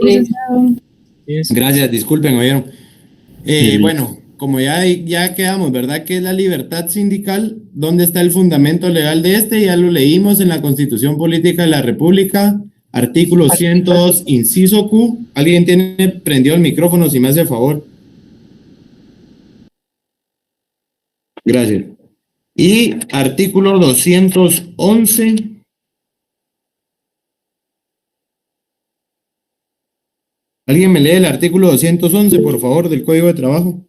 Licenciado. Gracias, disculpen, oyeron. Bueno, como ya quedamos, ¿verdad? ¿Qué es la libertad sindical? ¿Dónde está el fundamento legal de este? Ya lo leímos en la Constitución Política de la República, artículo 102, inciso Q. ¿Alguien tiene prendido el micrófono, si me hace favor? Gracias. Y artículo 211. ¿Alguien me lee el artículo 211, por favor, del Código de Trabajo?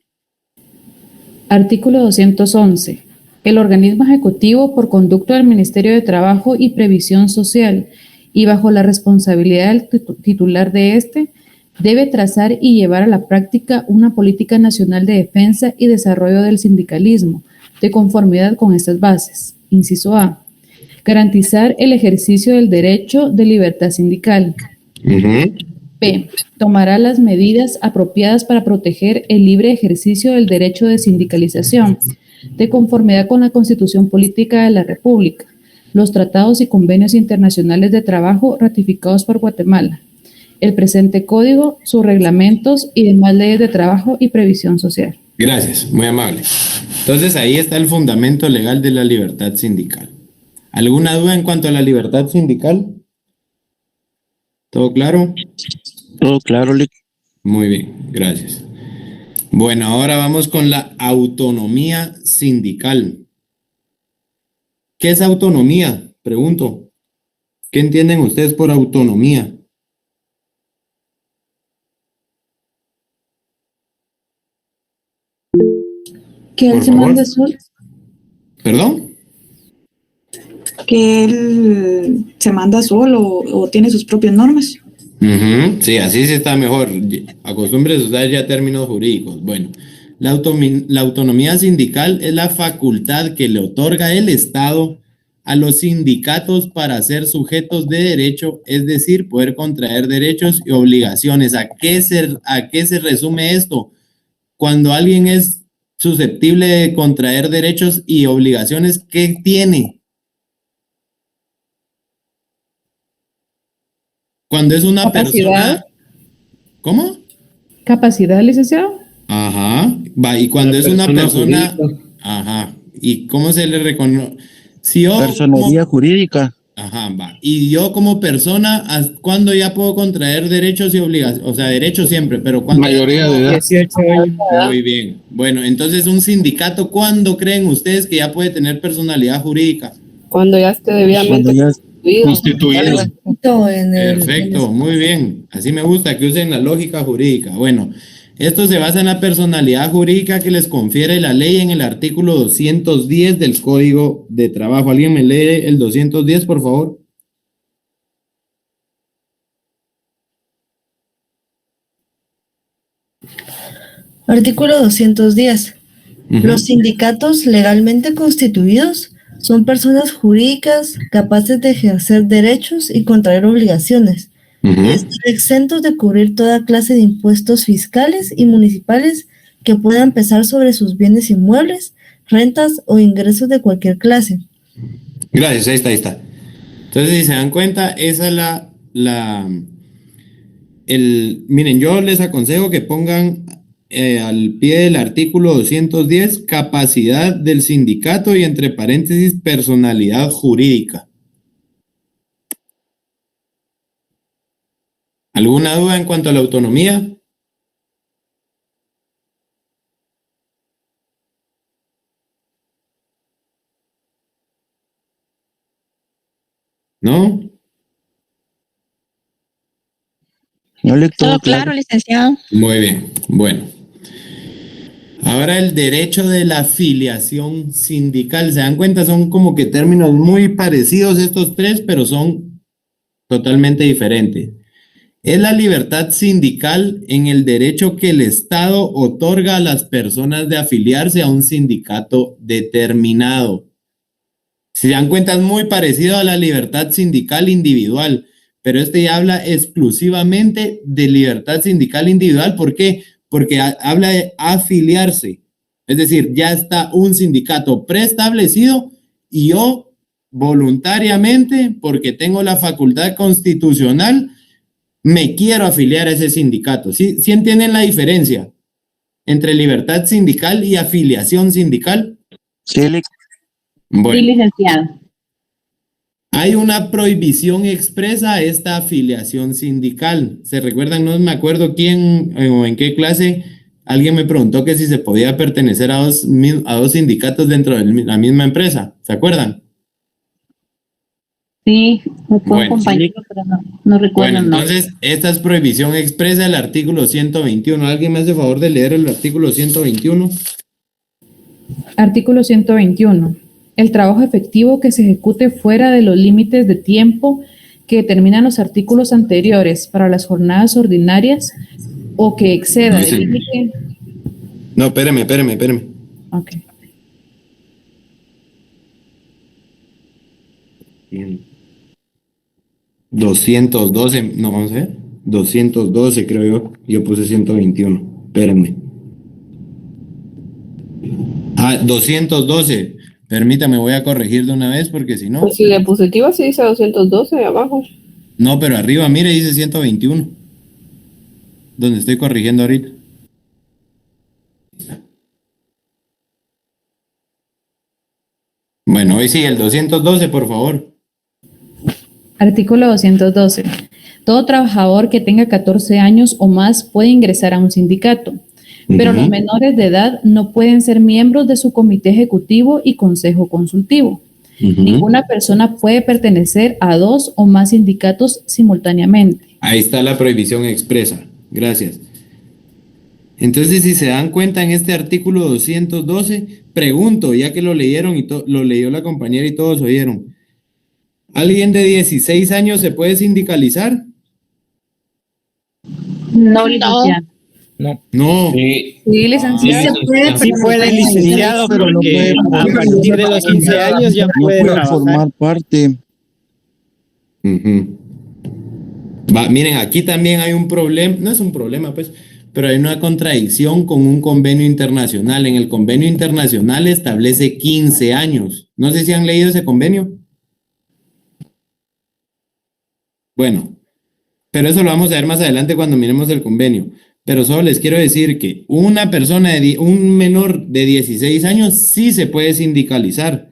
Artículo 211. El organismo ejecutivo, por conducto del Ministerio de Trabajo y Previsión Social y bajo la responsabilidad del titular de este, debe trazar y llevar a la práctica una política nacional de defensa y desarrollo del sindicalismo, de conformidad con estas bases. Inciso A. Garantizar el ejercicio del derecho de libertad sindical. B. Tomará las medidas apropiadas para proteger el libre ejercicio del derecho de sindicalización, de conformidad con la Constitución Política de la República, los tratados y convenios internacionales de trabajo ratificados por Guatemala, el presente código, sus reglamentos y demás leyes de trabajo y previsión social. Gracias, muy amable. Entonces ahí está el fundamento legal de la libertad sindical. ¿Alguna duda en cuanto a la libertad sindical? ¿Todo claro? Todo claro, Lic. Muy bien, gracias. Bueno, ahora vamos con la autonomía sindical. ¿Qué es autonomía? Pregunto. ¿Qué entienden ustedes por autonomía? Que él Por se favor. manda solo. ¿Perdón? Que él se manda solo o tiene sus propias normas. Sí, así sí está mejor. Acostúmbrese a usar ya términos jurídicos. Bueno, la autonomía sindical es la facultad que le otorga el Estado a los sindicatos para ser sujetos de derecho, es decir, poder contraer derechos y obligaciones. ¿A qué se resume esto? Cuando alguien es susceptible de contraer derechos y obligaciones, ¿qué tiene? Cuando es una ¿Capacidad? persona... ¿Cómo? ¿Capacidad, licenciado? Ajá. Va, y cuando es una persona... Ajá. ¿Y cómo se le reconoce? Si yo Personería jurídica. Ajá, va. Y yo como persona, ¿cuándo ya puedo contraer derechos y obligaciones? O sea, derechos siempre, pero ¿cuándo? Mayoría de edad. 18 años. Muy bien. Bueno, entonces un sindicato, ¿cuándo creen ustedes que ya puede tener personalidad jurídica? Cuando ya esté debidamente Constituido. Perfecto, muy bien. Así me gusta que usen la lógica jurídica. Bueno, esto se basa en la personalidad jurídica que les confiere la ley en el artículo 210 del Código de Trabajo. ¿Alguien me lee el 210, por favor? Artículo 210. Los sindicatos legalmente constituidos son personas jurídicas capaces de ejercer derechos y contraer obligaciones, y están exentos de cubrir toda clase de impuestos fiscales y municipales que puedan pesar sobre sus bienes inmuebles, rentas o ingresos de cualquier clase. Gracias, ahí está. Entonces, si se dan cuenta, esa es miren, yo les aconsejo que pongan al pie del artículo 210, capacidad del sindicato y entre paréntesis, personalidad jurídica. ¿Alguna duda en cuanto a la autonomía? ¿No? No, Lic, Todo claro, licenciado. Muy bien, bueno. Ahora el derecho de la afiliación sindical. ¿Se dan cuenta? Son como que términos muy parecidos estos tres, pero son totalmente diferentes. Es la libertad sindical en el derecho que el Estado otorga a las personas de afiliarse a un sindicato determinado. Si se dan cuenta, es muy parecido a la libertad sindical individual, pero este ya habla exclusivamente de libertad sindical individual. ¿Por qué? Porque habla de afiliarse. Es decir, ya está un sindicato preestablecido y yo voluntariamente, porque tengo la facultad constitucional, me quiero afiliar a ese sindicato. ¿Sí, sí entienden la diferencia entre libertad sindical y afiliación sindical? Sí, Lic. Sí, Bueno, licenciado. hay una prohibición expresa a esta afiliación sindical. ¿Se recuerdan? No me acuerdo quién o en qué clase alguien me preguntó que si se podía pertenecer a dos sindicatos dentro de la misma empresa. ¿Se acuerdan? Sí, me fue un Bueno, compañero, pero no recuerdo Bueno, el nombre. entonces, esta es prohibición expresa del artículo 121. ¿Alguien me hace favor de leer el artículo 121? Artículo 121. El trabajo efectivo que se ejecute fuera de los límites de tiempo que determinan los artículos anteriores para las jornadas ordinarias o que exceda el límite. No, espéreme. Ok. Bien. 212, no, vamos a ver. 212 creo yo. Yo puse 121. Espérenme. 212. Permítame, voy a corregir de una vez porque si no. Pues si diapositiva sí dice 212 abajo. No, pero arriba, mire, dice 121. Donde estoy corrigiendo ahorita. Bueno, hoy sí, el 212, por favor. Artículo 212. Todo trabajador que tenga 14 años o más puede ingresar a un sindicato, pero los menores de edad no pueden ser miembros de su comité ejecutivo y consejo consultivo. Ninguna persona puede pertenecer a 2 o más sindicatos simultáneamente. Ahí está la prohibición expresa. Gracias. Entonces, si se dan cuenta en este artículo 212, pregunto, ya que lo leyeron y lo leyó la compañera y todos oyeron. ¿Alguien de 16 años se puede sindicalizar? No, licenciado. No. Sí, Sí, licenciado. sí puede, licenciado, pero no porque puede a partir de los 15 años ya No puede puede trabajar. formar parte. Ujú. Miren, aquí también hay un problema, no es un problema, pues, pero hay una contradicción con un convenio internacional. En el convenio internacional establece 15 años. No sé si han leído ese convenio. Bueno, pero eso lo vamos a ver más adelante cuando miremos el convenio. Pero solo les quiero decir que una persona, un menor de 16 años sí se puede sindicalizar.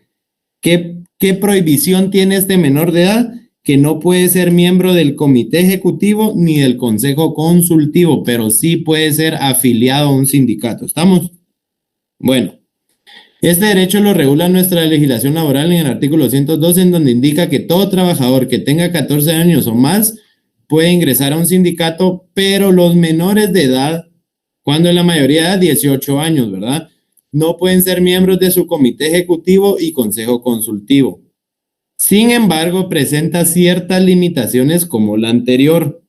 ¿Qué prohibición tiene este menor de edad? Que no puede ser miembro del comité ejecutivo ni del consejo consultivo, pero sí puede ser afiliado a un sindicato. ¿Estamos? Bueno, este derecho lo regula nuestra legislación laboral en el artículo 112, en donde indica que todo trabajador que tenga 14 años o más puede ingresar a un sindicato, pero los menores de edad, cuando en la mayoría de edad, 18 años, ¿verdad? No pueden ser miembros de su comité ejecutivo y consejo consultivo. Sin embargo, presenta ciertas limitaciones como la anterior,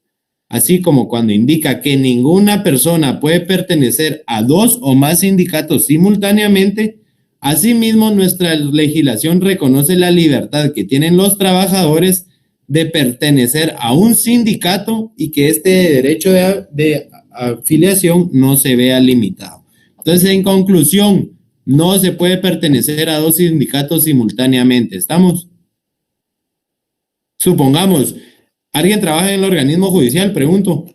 así como cuando indica que ninguna persona puede pertenecer a 2 o más sindicatos simultáneamente. Asimismo, nuestra legislación reconoce la libertad que tienen los trabajadores de pertenecer a un sindicato y que este derecho de afiliación no se vea limitado. Entonces, en conclusión, no se puede pertenecer a 2 sindicatos simultáneamente. ¿Estamos? Supongamos, ¿alguien trabaja en el organismo judicial? Pregunto.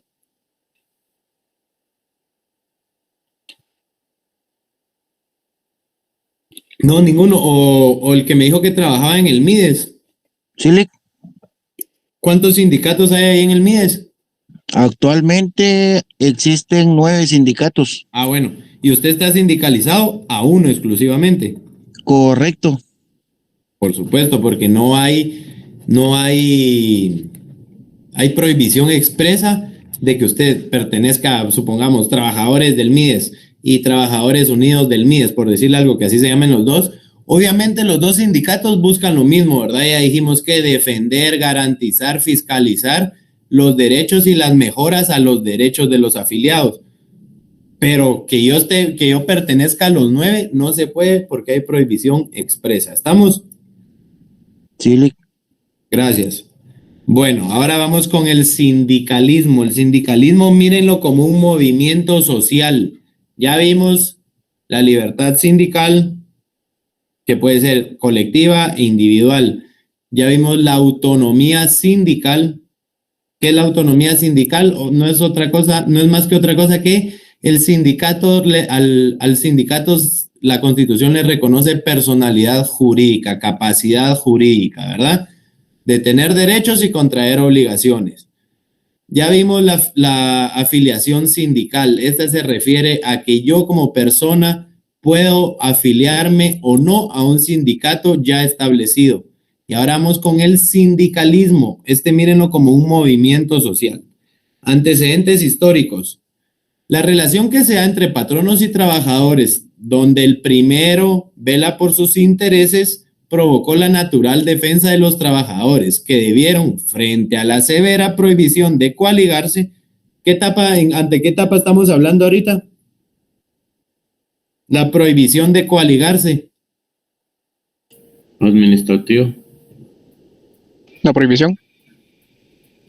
No, ninguno. O el que me dijo que trabajaba en el MIDES. Sí, Lic. ¿Cuántos sindicatos hay ahí en el MIDES? Actualmente existen 9 sindicatos. Ah, bueno. ¿Y usted está sindicalizado a uno exclusivamente? Correcto. Por supuesto, porque hay prohibición expresa de que usted pertenezca, supongamos, trabajadores del MIDES y trabajadores unidos del MIDES, por decirle algo que así se llamen los dos. Obviamente los dos sindicatos buscan lo mismo, ¿verdad? Ya dijimos que defender, garantizar, fiscalizar los derechos y las mejoras a los derechos de los afiliados. Pero que yo pertenezca a los 9 no se puede porque hay prohibición expresa. ¿Estamos? Sí, Lic. Gracias. Bueno, ahora vamos con el sindicalismo. El sindicalismo, mírenlo como un movimiento social. Ya vimos la libertad sindical, que puede ser colectiva e individual. Ya vimos la autonomía sindical, ¿Qué es la autonomía sindical? O no es otra cosa, no es más que otra cosa que el sindicato, al sindicato la Constitución le reconoce personalidad jurídica, capacidad jurídica, ¿verdad? De tener derechos y contraer obligaciones. Ya vimos la afiliación sindical. Esta se refiere a que yo como persona puedo afiliarme o no a un sindicato ya establecido. Y ahora vamos con el sindicalismo. Mírenlo como un movimiento social. Antecedentes históricos. La relación que se da entre patronos y trabajadores, donde el primero vela por sus intereses, provocó la natural defensa de los trabajadores, que debieron, frente a la severa prohibición de coaligarse, ¿ante qué etapa estamos hablando ahorita? La prohibición de coaligarse. Administrativo. La prohibición.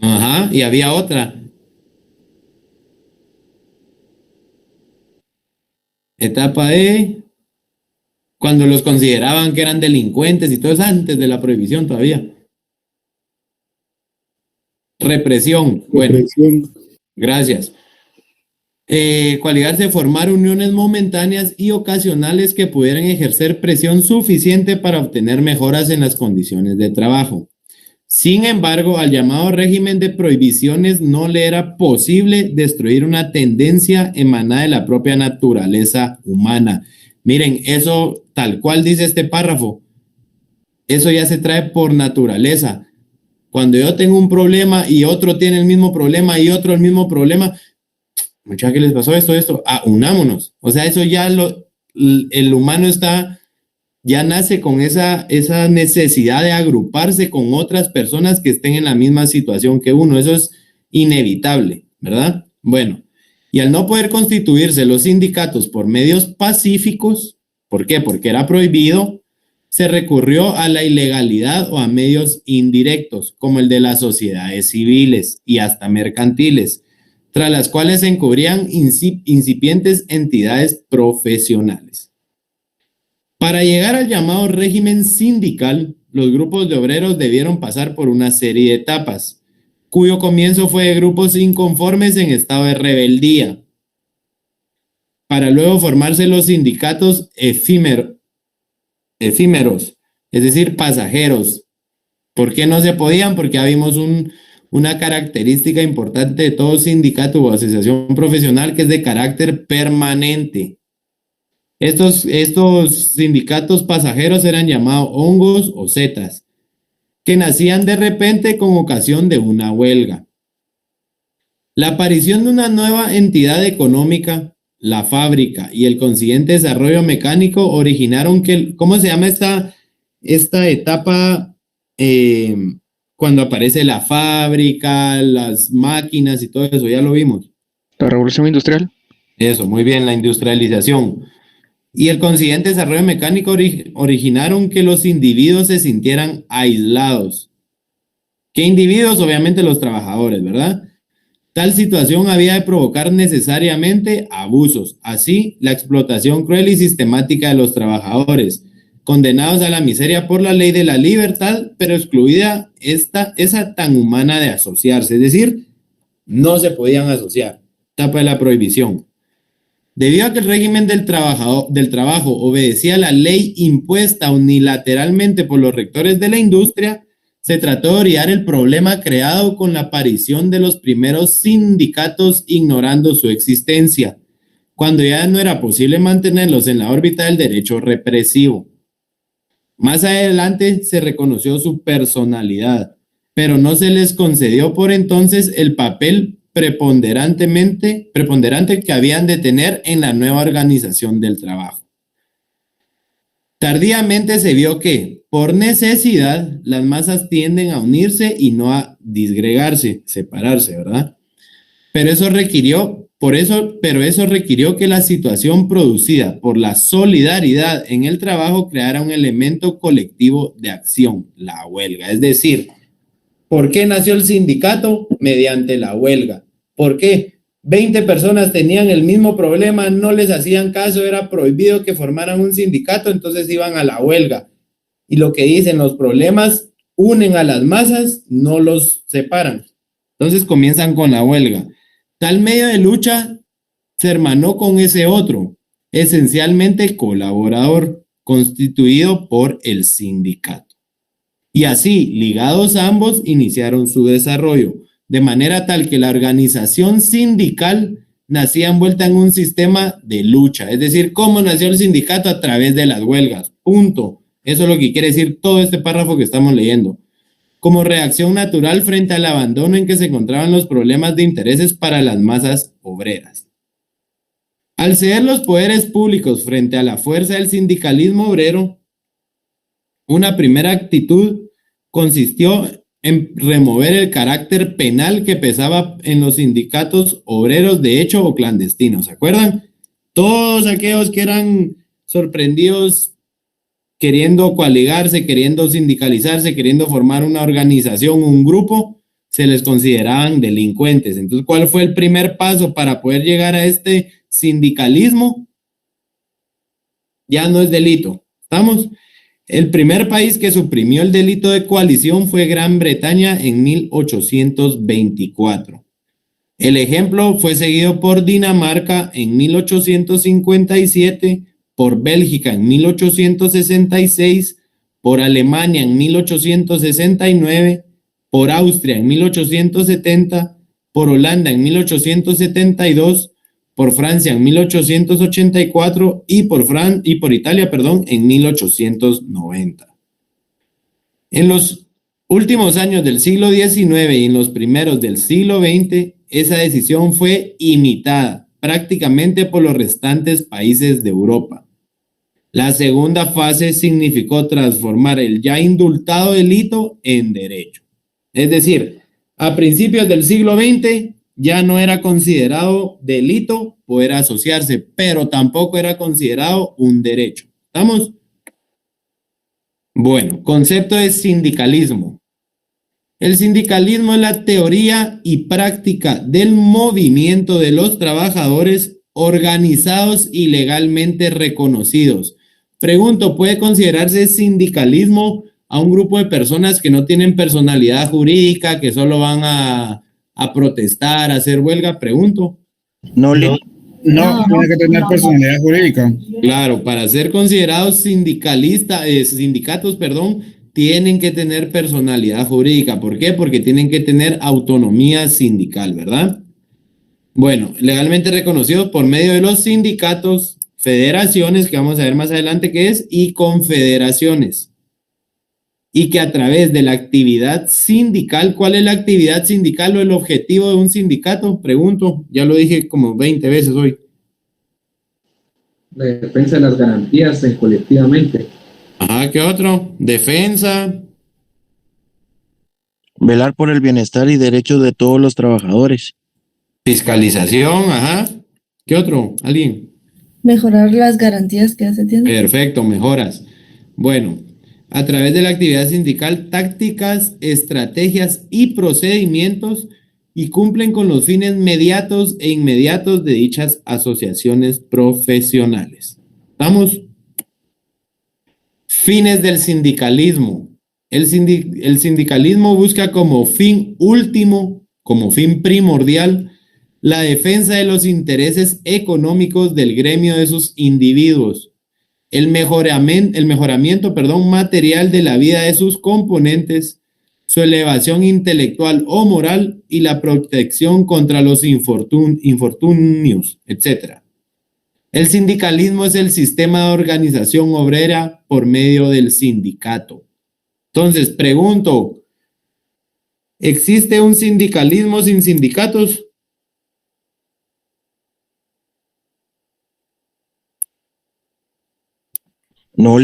Ajá, y había otra. Etapa de cuando los consideraban que eran delincuentes y todo eso antes de la prohibición todavía. Represión. Bueno, gracias. Coaligarse, formar uniones momentáneas y ocasionales que pudieran ejercer presión suficiente para obtener mejoras en las condiciones de trabajo. Sin embargo, al llamado régimen de prohibiciones no le era posible destruir una tendencia emanada de la propia naturaleza humana. Miren, eso tal cual dice este párrafo, eso ya se trae por naturaleza. Cuando yo tengo un problema y otro tiene el mismo problema y otro el mismo problema, muchachos, ¿qué les pasó esto? Unámonos. O sea, eso ya el humano ya nace con esa necesidad de agruparse con otras personas que estén en la misma situación que uno. Eso es inevitable, ¿verdad? Bueno, y al no poder constituirse los sindicatos por medios pacíficos, ¿por qué? Porque era prohibido, se recurrió a la ilegalidad o a medios indirectos, como el de las sociedades civiles y hasta mercantiles, tras las cuales se encubrían incipientes entidades profesionales. Para llegar al llamado régimen sindical, los grupos de obreros debieron pasar por una serie de etapas, cuyo comienzo fue de grupos inconformes en estado de rebeldía, para luego formarse los sindicatos efímeros, es decir, pasajeros. ¿Por qué no se podían? Porque ya vimos una característica importante de todo sindicato o asociación profesional que es de carácter permanente. Estos sindicatos pasajeros eran llamados hongos o zetas, que nacían de repente con ocasión de una huelga. La aparición de una nueva entidad económica, la fábrica y el consiguiente desarrollo mecánico originaron ¿cómo se llama esta etapa cuando aparece la fábrica, las máquinas y todo eso? Ya lo vimos. La revolución industrial. Eso, muy bien, la industrialización. Y el consiguiente desarrollo mecánico originaron que los individuos se sintieran aislados. ¿Qué individuos? Obviamente los trabajadores, ¿verdad? Tal situación había de provocar necesariamente abusos, así la explotación cruel y sistemática de los trabajadores, condenados a la miseria por la ley de la libertad, pero excluida esa tan humana de asociarse, es decir, no se podían asociar. Etapa de la prohibición. Debido a que el régimen del trabajo obedecía a la ley impuesta unilateralmente por los rectores de la industria, se trató de orillar el problema creado con la aparición de los primeros sindicatos ignorando su existencia, cuando ya no era posible mantenerlos en la órbita del derecho represivo. Más adelante se reconoció su personalidad, pero no se les concedió por entonces el papel preponderante que habían de tener en la nueva organización del trabajo. Tardíamente se vio que, por necesidad, las masas tienden a unirse y no a disgregarse, separarse, ¿verdad? Pero eso requirió que la situación producida por la solidaridad en el trabajo creara un elemento colectivo de acción, la huelga. Es decir, ¿por qué nació el sindicato? Mediante la huelga. ¿Por qué? 20 personas tenían el mismo problema, no les hacían caso, era prohibido que formaran un sindicato, entonces iban a la huelga. Y lo que dicen, los problemas unen a las masas, no los separan. Entonces comienzan con la huelga. Tal medio de lucha se hermanó con ese otro, esencialmente colaborador, constituido por el sindicato. Y así, ligados ambos, iniciaron su desarrollo, de manera tal que la organización sindical nacía envuelta en un sistema de lucha. Es decir, ¿cómo nació el sindicato? A través de las huelgas. Punto. Eso es lo que quiere decir todo este párrafo que estamos leyendo. Como reacción natural frente al abandono en que se encontraban los problemas de intereses para las masas obreras. Al ceder los poderes públicos frente a la fuerza del sindicalismo obrero, una primera actitud consistió en remover el carácter penal que pesaba en los sindicatos obreros de hecho o clandestinos. ¿Se acuerdan? Todos aquellos que eran sorprendidos queriendo coaligarse, queriendo sindicalizarse, queriendo formar una organización, un grupo, se les consideraban delincuentes. Entonces, ¿cuál fue el primer paso para poder llegar a este sindicalismo? Ya no es delito. ¿Estamos? El primer país que suprimió el delito de coalición fue Gran Bretaña en 1824. El ejemplo fue seguido por Dinamarca en 1857, por Bélgica en 1866, por Alemania en 1869, por Austria en 1870, por Holanda en 1872, por Francia en 1884 y por Italia, en 1890. En los últimos años del siglo XIX y en los primeros del siglo XX, esa decisión fue imitada prácticamente por los restantes países de Europa. La segunda fase significó transformar el ya indultado delito en derecho. Es decir, a principios del siglo XX ya no era considerado delito poder asociarse, pero tampoco era considerado un derecho. ¿Estamos? Bueno, concepto de sindicalismo. El sindicalismo es la teoría y práctica del movimiento de los trabajadores organizados y legalmente reconocidos. Pregunto, ¿puede considerarse sindicalismo a un grupo de personas que no tienen personalidad jurídica, que solo van a protestar, a hacer huelga? Pregunto. No, No, tiene que tener personalidad jurídica. Claro, para ser considerados sindicatos, tienen que tener personalidad jurídica. ¿Por qué? Porque tienen que tener autonomía sindical, ¿verdad? Bueno, legalmente reconocidos por medio de los sindicatos, federaciones, que vamos a ver más adelante qué es, y confederaciones. Y que a través de la actividad sindical, ¿cuál es la actividad sindical o el objetivo de un sindicato? Pregunto, ya lo dije como 20 veces hoy. La defensa de las garantías colectivamente. Ajá, ¿qué otro? Defensa. velar por el bienestar y derechos de todos los trabajadores. Fiscalización, ajá. ¿Qué otro? ¿Alguien? Mejorar las garantías que se tienen. Perfecto, mejoras. Bueno, a través de la actividad sindical, tácticas, estrategias y procedimientos y cumplen con los fines mediatos e inmediatos de dichas asociaciones profesionales. ¿Estamos? Fines del sindicalismo. El sindicalismo busca como fin último, como fin primordial, la defensa de los intereses económicos del gremio de sus individuos, el mejoramiento material de la vida de sus componentes, su elevación intelectual o moral y la protección contra los infortunios, etc. El sindicalismo es el sistema de organización obrera por medio del sindicato. Entonces, pregunto, ¿existe un sindicalismo sin sindicatos? No,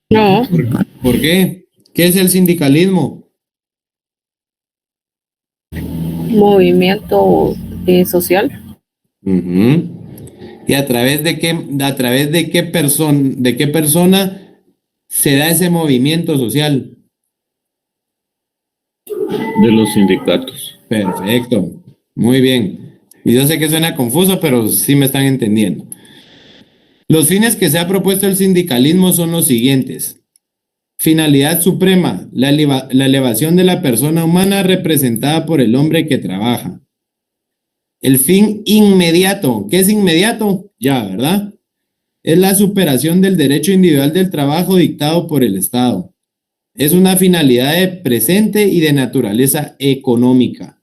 No, ¿Por qué? ¿Qué es el sindicalismo? movimiento social. Uh-huh. ¿Y a través de qué persona se da ese movimiento social? De los sindicatos. Perfecto, muy bien. Y yo sé que suena confuso, pero sí me están entendiendo. Los fines que se ha propuesto el sindicalismo son los siguientes: Finalidad suprema, la elevación de la persona humana representada por el hombre que trabaja. El fin inmediato, ¿qué es inmediato? Ya, ¿verdad? Es la superación del derecho individual del trabajo dictado por el Estado. Es una finalidad de presente y de naturaleza económica.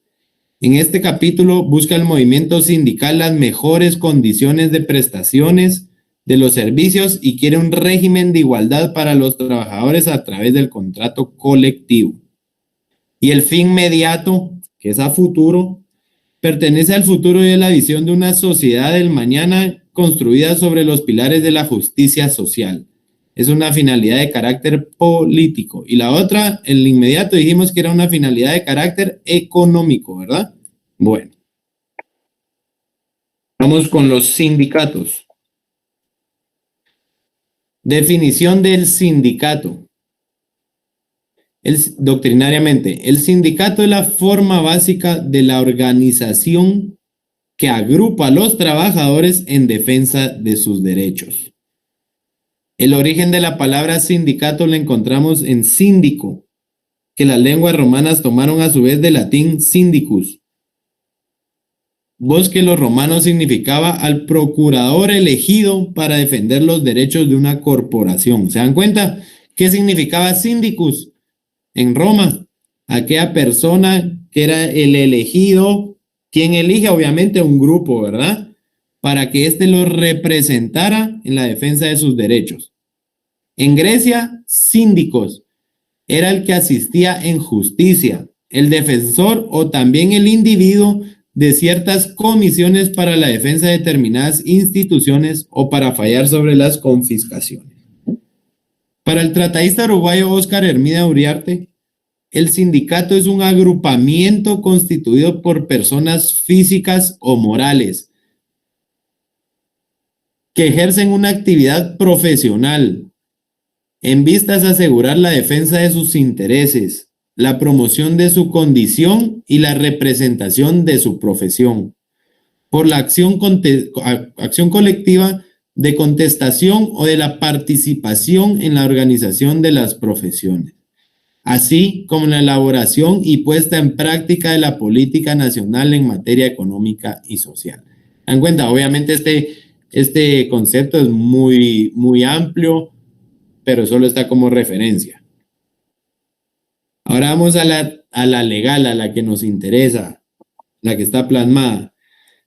En este capítulo busca el movimiento sindical las mejores condiciones de prestaciones de los servicios y quiere un régimen de igualdad para los trabajadores a través del contrato colectivo. Y el fin inmediato, que es a futuro, pertenece al futuro y a la visión de una sociedad del mañana construida sobre los pilares de la justicia social. Es una finalidad de carácter político. Y la otra, el inmediato, dijimos que era una finalidad de carácter económico, ¿verdad? Bueno. Vamos con los sindicatos. Definición del sindicato. Doctrinariamente, el sindicato es la forma básica de la organización que agrupa a los trabajadores en defensa de sus derechos. El origen de la palabra sindicato lo encontramos en síndico, que las lenguas romanas tomaron a su vez del latín syndicus. Voz que los romanos significaba al procurador elegido para defender los derechos de una corporación. ¿Se dan cuenta qué significaba syndicus en Roma? Aquella persona que era el elegido, quien elige obviamente un grupo, ¿verdad? Para que éste lo representara en la defensa de sus derechos. En Grecia, síndicos era el que asistía en justicia, el defensor o también el individuo de ciertas comisiones para la defensa de determinadas instituciones o para fallar sobre las confiscaciones. Para el tratadista uruguayo Óscar Hermida Uriarte, el sindicato es un agrupamiento constituido por personas físicas o morales que ejercen una actividad profesional en vistas a asegurar la defensa de sus intereses, la promoción de su condición y la representación de su profesión, por la acción colectiva de contestación o de la participación en la organización de las profesiones, así como en la elaboración y puesta en práctica de la política nacional en materia económica y social. Dan cuenta, obviamente este concepto es muy, muy amplio, pero solo está como referencia. Ahora vamos a la legal, a la que nos interesa, la que está plasmada.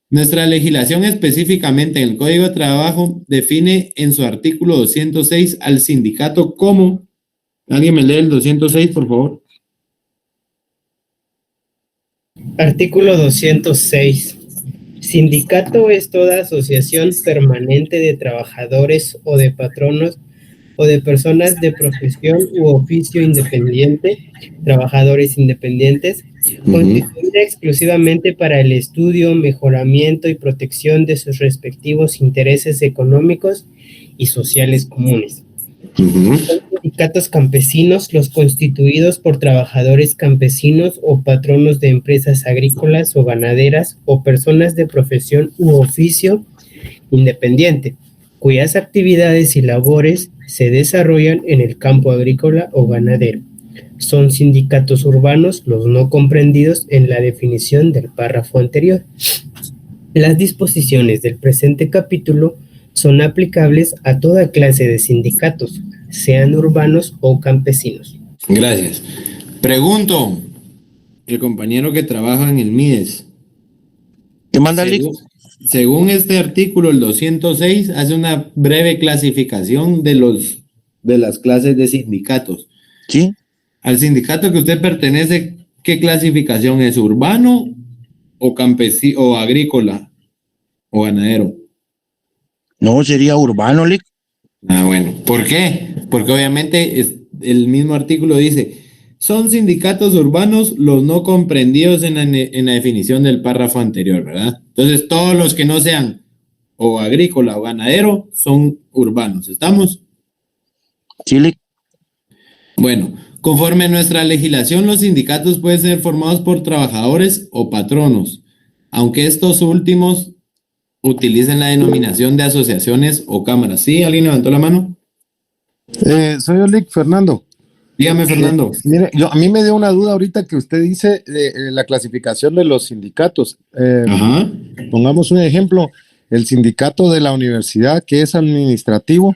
Nuestra legislación específicamente en el Código de Trabajo define en su artículo 206 al sindicato como... ¿Alguien me lee el 206, por favor? Artículo 206. Sindicato es toda asociación permanente de trabajadores o de patronos o de personas de profesión u oficio independiente, trabajadores independientes, constituida exclusivamente para el estudio, mejoramiento y protección de sus respectivos intereses económicos y sociales comunes. Son sindicatos campesinos los constituidos por trabajadores campesinos o patronos de empresas agrícolas o ganaderas o personas de profesión u oficio independiente, cuyas actividades y labores se desarrollan en el campo agrícola o ganadero. Son sindicatos urbanos los no comprendidos en la definición del párrafo anterior. Las disposiciones del presente capítulo son aplicables a toda clase de sindicatos, sean urbanos o campesinos. Gracias. Pregunto, el compañero que trabaja en el MIDES. ¿Qué manda, Lick? Según este artículo, el 206, hace una breve clasificación de las clases de sindicatos. Sí. Al sindicato que usted pertenece, ¿qué clasificación es? ¿Urbano o campesino o agrícola o ganadero? No, sería urbano, Lick. Ah, bueno. ¿Por qué? Porque obviamente el mismo artículo dice, son sindicatos urbanos los no comprendidos en la definición del párrafo anterior, ¿verdad? Entonces, todos los que no sean o agrícola o ganadero son urbanos. ¿Estamos? Sí, Lick. Bueno, conforme a nuestra legislación, los sindicatos pueden ser formados por trabajadores o patronos, aunque estos últimos utilicen la denominación de asociaciones o cámaras. ¿Sí? ¿Alguien levantó la mano? Soy Olic Fernando. Dígame, Fernando. Mire, a mí me dio una duda ahorita que usted dice la clasificación de los sindicatos. Ajá. Pongamos un ejemplo, el sindicato de la universidad que es administrativo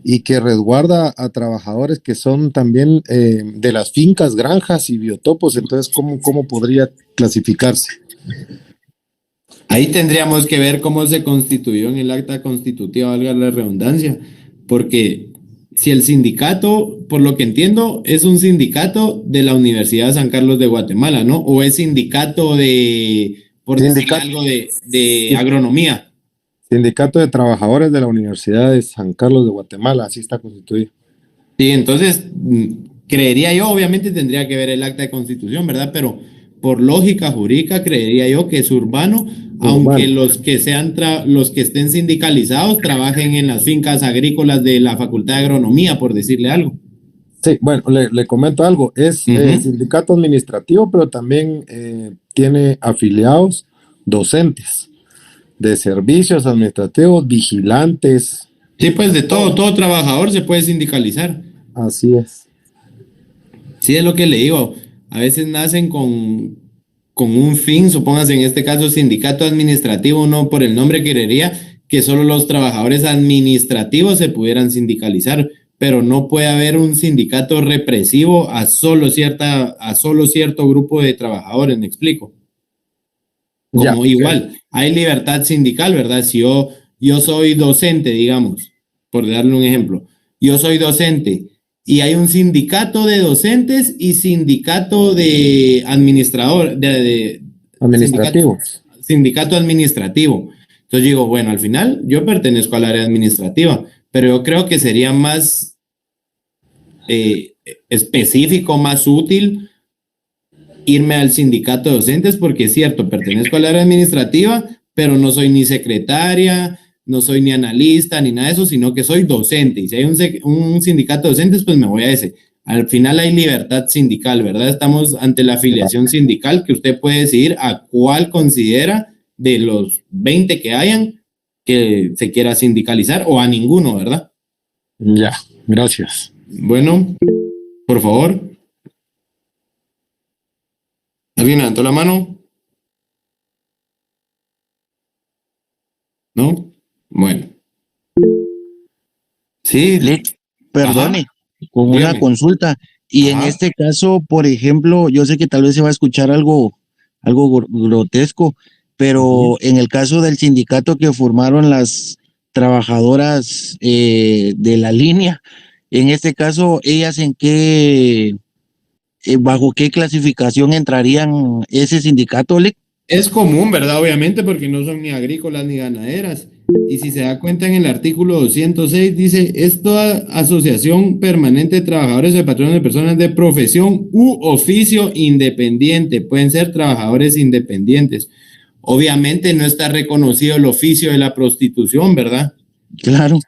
y que resguarda a trabajadores que son también de las fincas, granjas y biotopos. Entonces, ¿cómo podría clasificarse? Ahí tendríamos que ver cómo se constituyó en el acta constitutiva, valga la redundancia, porque si el sindicato, por lo que entiendo, es un sindicato de la Universidad de San Carlos de Guatemala, ¿no? O es sindicato de, por decir algo, de agronomía. Sindicato de Trabajadores de la Universidad de San Carlos de Guatemala, así está constituido. Sí, entonces, creería yo, obviamente tendría que ver el acta de constitución, ¿verdad? Pero por lógica jurídica, creería yo que es urbano, aunque los que los que estén sindicalizados trabajen en las fincas agrícolas de la Facultad de Agronomía, por decirle algo. Sí, bueno, le comento algo. Es sindicato administrativo, pero también tiene afiliados docentes de servicios administrativos, vigilantes. Sí, pues de todo trabajador se puede sindicalizar. Así es. Sí, es lo que le digo. A veces nacen con un fin, supóngase en este caso sindicato administrativo, uno por el nombre querería que solo los trabajadores administrativos se pudieran sindicalizar, pero no puede haber un sindicato represivo a solo cierto grupo de trabajadores, ¿me explico? Como ya, igual, hay libertad sindical, ¿verdad? Si yo soy docente, digamos, por darle un ejemplo, yo soy docente y hay un sindicato de docentes y sindicato de administrativo. Sindicato administrativo. Entonces digo, bueno, al final yo pertenezco al área administrativa, pero yo creo que sería más específico, más útil irme al sindicato de docentes, porque es cierto, pertenezco al área administrativa, pero no soy ni secretaria, no soy ni analista, ni nada de eso, sino que soy docente. Y si hay un sindicato de docentes, pues me voy a ese. Al final hay libertad sindical, ¿verdad? Estamos ante la afiliación sindical, que usted puede decidir a cuál considera de los 20 que hayan que se quiera sindicalizar, o a ninguno, ¿verdad? Ya, gracias. Bueno, por favor. ¿Alguien levantó la mano? ¿No? Bueno. Sí. Perdone, con una consulta. Y en este caso, por ejemplo, yo sé que tal vez se va a escuchar algo grotesco, pero en el caso del sindicato que formaron las trabajadoras de la línea, en este caso, ellas en qué, bajo qué clasificación entrarían ese sindicato, Lick? Es común, ¿verdad? Obviamente, porque no son ni agrícolas ni ganaderas. Y si se da cuenta en el artículo 206, dice, es toda asociación permanente de trabajadores o de patrones de personas de profesión u oficio independiente. Pueden ser trabajadores independientes. Obviamente no está reconocido el oficio de la prostitución, ¿verdad? Claro.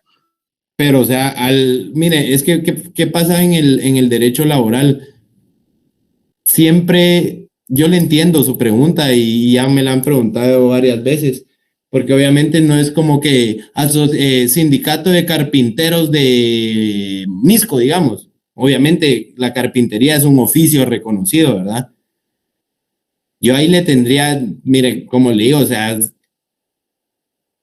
Pero, o sea, mire, es que, ¿qué pasa en el derecho laboral? Siempre, yo le entiendo su pregunta y ya me la han preguntado varias veces, porque obviamente no es como que sindicato de carpinteros de Misco, digamos. Obviamente la carpintería es un oficio reconocido, ¿verdad? Yo ahí le tendría, mire, como le digo, o sea,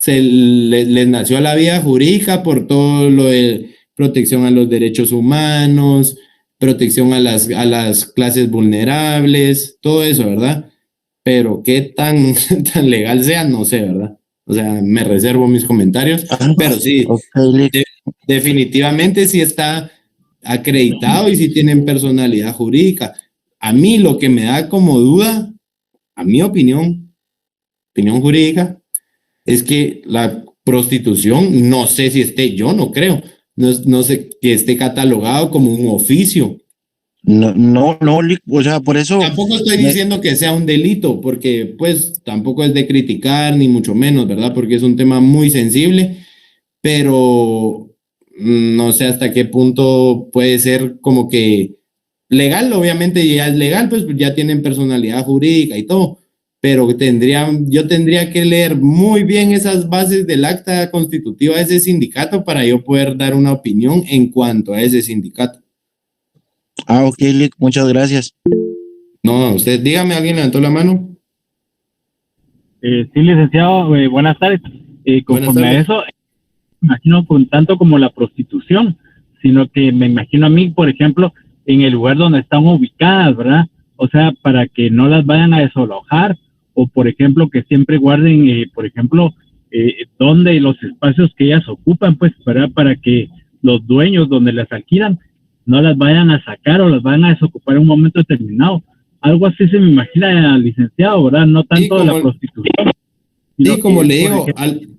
les nació la vía jurídica por todo lo de protección a los derechos humanos, protección a las clases vulnerables, todo eso, ¿verdad? Pero qué tan legal sea, no sé, ¿verdad? O sea, me reservo mis comentarios, pero sí, definitivamente sí está acreditado y sí tienen personalidad jurídica. A mí lo que me da como duda, a mi opinión jurídica, es que la prostitución, no sé si yo no creo, no sé que esté catalogado como un oficio. No, o sea, por eso... Tampoco estoy diciendo que sea un delito, porque pues tampoco es de criticar, ni mucho menos, ¿verdad? Porque es un tema muy sensible, pero no sé hasta qué punto puede ser como que legal, obviamente ya es legal, pues ya tienen personalidad jurídica y todo, pero yo tendría que leer muy bien esas bases del acta constitutiva de ese sindicato para yo poder dar una opinión en cuanto a ese sindicato. Ok, Lick, muchas gracias. No, usted, dígame, ¿alguien levantó la mano? Sí, licenciado, buenas tardes. Conforme Buenas a tardes. eso, me imagino con tanto como la prostitución, sino que me imagino a mí, por ejemplo, en el lugar donde están ubicadas, ¿verdad? O sea, para que no las vayan a desalojar, o por ejemplo, que siempre guarden, por ejemplo, donde los espacios que ellas ocupan, pues, ¿verdad? Para que los dueños donde las alquilan no las vayan a sacar o las vayan a desocupar en un momento determinado. Algo así se me imagina, licenciado, ¿verdad? No tanto la prostitución. Sí, como le digo, ejemplo,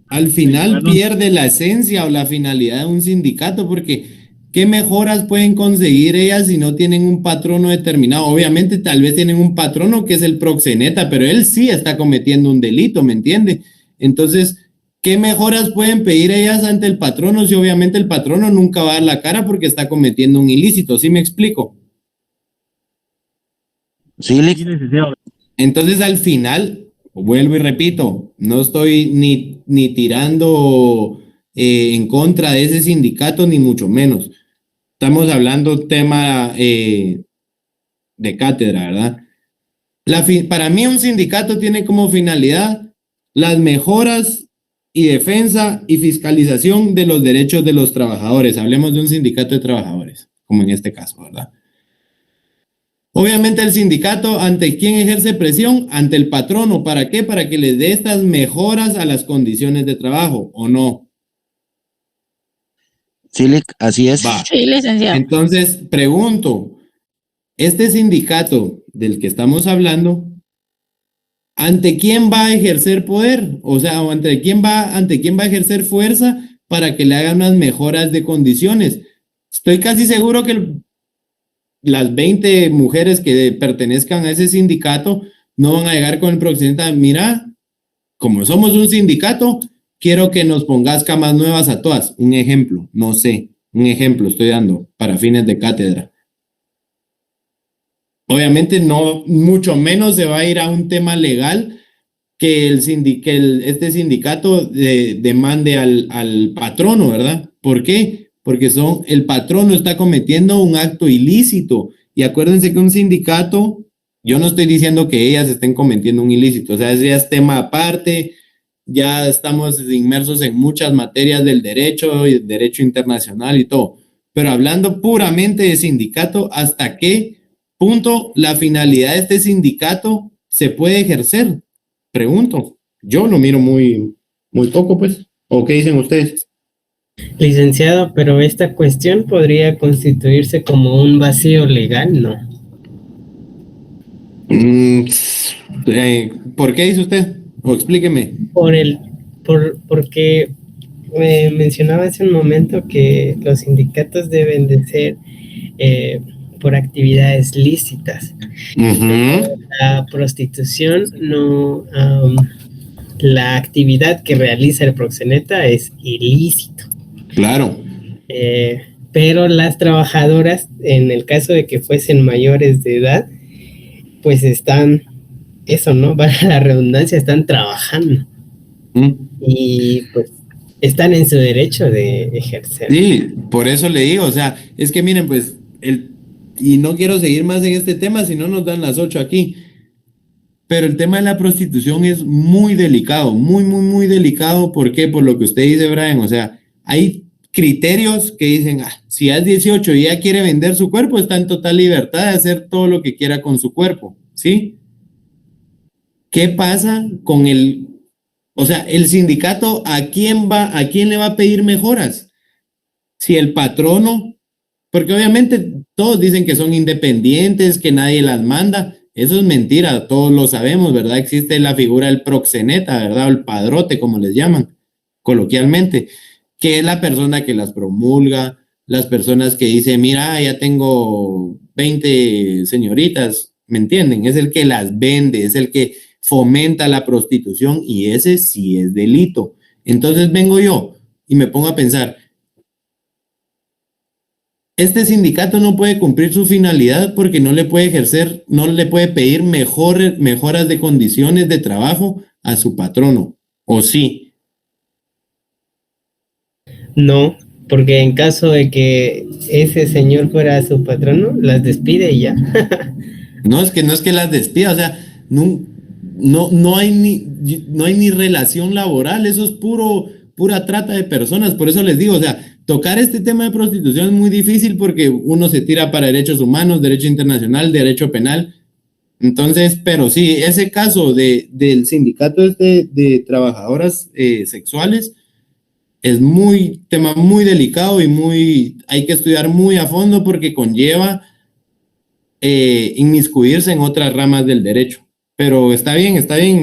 al final pierde la esencia o la finalidad de un sindicato, porque ¿qué mejoras pueden conseguir ellas si no tienen un patrono determinado? Obviamente, tal vez tienen un patrono que es el proxeneta, pero él sí está cometiendo un delito, ¿me entiende? Entonces, ¿qué mejoras pueden pedir ellas ante el patrono si obviamente el patrono nunca va a dar la cara porque está cometiendo un ilícito? ¿Sí me explico? Sí, Lick. Entonces, al final, vuelvo y repito, no estoy ni tirando en contra de ese sindicato, ni mucho menos. Estamos hablando tema de cátedra, ¿verdad? Para mí un sindicato tiene como finalidad las mejoras y defensa y fiscalización de los derechos de los trabajadores. Hablemos de un sindicato de trabajadores, como en este caso, ¿verdad? Obviamente el sindicato, ¿ante quién ejerce presión? Ante el patrono. ¿Para qué? Para que les dé estas mejoras a las condiciones de trabajo, ¿o no? Sí, Lick, así es. Va. Sí, licenciado. Entonces, pregunto, este sindicato del que estamos hablando, ¿ante quién va a ejercer poder? O sea, ante quién va a ejercer fuerza para que le hagan unas mejoras de condiciones. Estoy casi seguro que las 20 mujeres que pertenezcan a ese sindicato no van a llegar con el proxeneta. Mira, como somos un sindicato, quiero que nos pongas camas nuevas a todas. Un ejemplo, no sé, un ejemplo estoy dando para fines de cátedra. Obviamente no, mucho menos se va a ir a un tema legal que este sindicato demande al patrono, ¿verdad? ¿Por qué? Porque el patrono está cometiendo un acto ilícito. Y acuérdense que un sindicato, yo no estoy diciendo que ellas estén cometiendo un ilícito, o sea, ese ya es tema aparte, ya estamos inmersos en muchas materias del derecho y derecho internacional y todo. Pero hablando puramente de sindicato, ¿hasta qué punto la finalidad de este sindicato se puede ejercer? Pregunto. Yo lo miro muy poco, pues. ¿O qué dicen ustedes? Licenciado, pero esta cuestión podría constituirse como un vacío legal, ¿no? ¿Por qué dice usted? O explíqueme. Porque mencionaba hace un momento que los sindicatos deben de ser por actividades lícitas. La prostitución no, la actividad que realiza el proxeneta es ilícito. Claro. Pero las trabajadoras, en el caso de que fuesen mayores de edad, pues están, eso, ¿no? Para la redundancia, están trabajando. Y pues están en su derecho de ejercer. Sí, por eso le digo, o sea, es que miren, pues, y no quiero seguir más en este tema, si no nos dan las 8 aquí. Pero el tema de la prostitución es muy delicado, muy delicado. ¿Por qué? Por lo que usted dice, Brian. O sea, hay criterios que dicen, si es 18 y ella quiere vender su cuerpo, está en total libertad de hacer todo lo que quiera con su cuerpo, ¿sí? ¿Qué pasa con o sea, el sindicato, ¿a quién le va a pedir mejoras? Si el patrono, porque obviamente todos dicen que son independientes, que nadie las manda. Eso es mentira, todos lo sabemos, ¿verdad? Existe la figura del proxeneta, ¿verdad? O el padrote, como les llaman coloquialmente, que es la persona que las promulga, las personas que dice, mira, ya tengo 20 señoritas, ¿me entienden? Es el que las vende, es el que fomenta la prostitución y ese sí es delito. Entonces vengo yo y me pongo a pensar, este sindicato no puede cumplir su finalidad porque no le puede ejercer, no le puede pedir mejoras de condiciones de trabajo a su patrono, ¿o sí? No, Porque en caso de que ese señor fuera su patrono, las despide y ya. No es que las despida, o sea, no hay ni relación laboral, eso es pura trata de personas. Por eso les digo, o sea, tocar este tema de prostitución es muy difícil porque uno se tira para derechos humanos, derecho internacional, derecho penal. Entonces, pero sí, ese caso del sindicato de trabajadoras sexuales es tema muy delicado y hay que estudiar muy a fondo porque conlleva inmiscuirse en otras ramas del derecho. Pero está bien,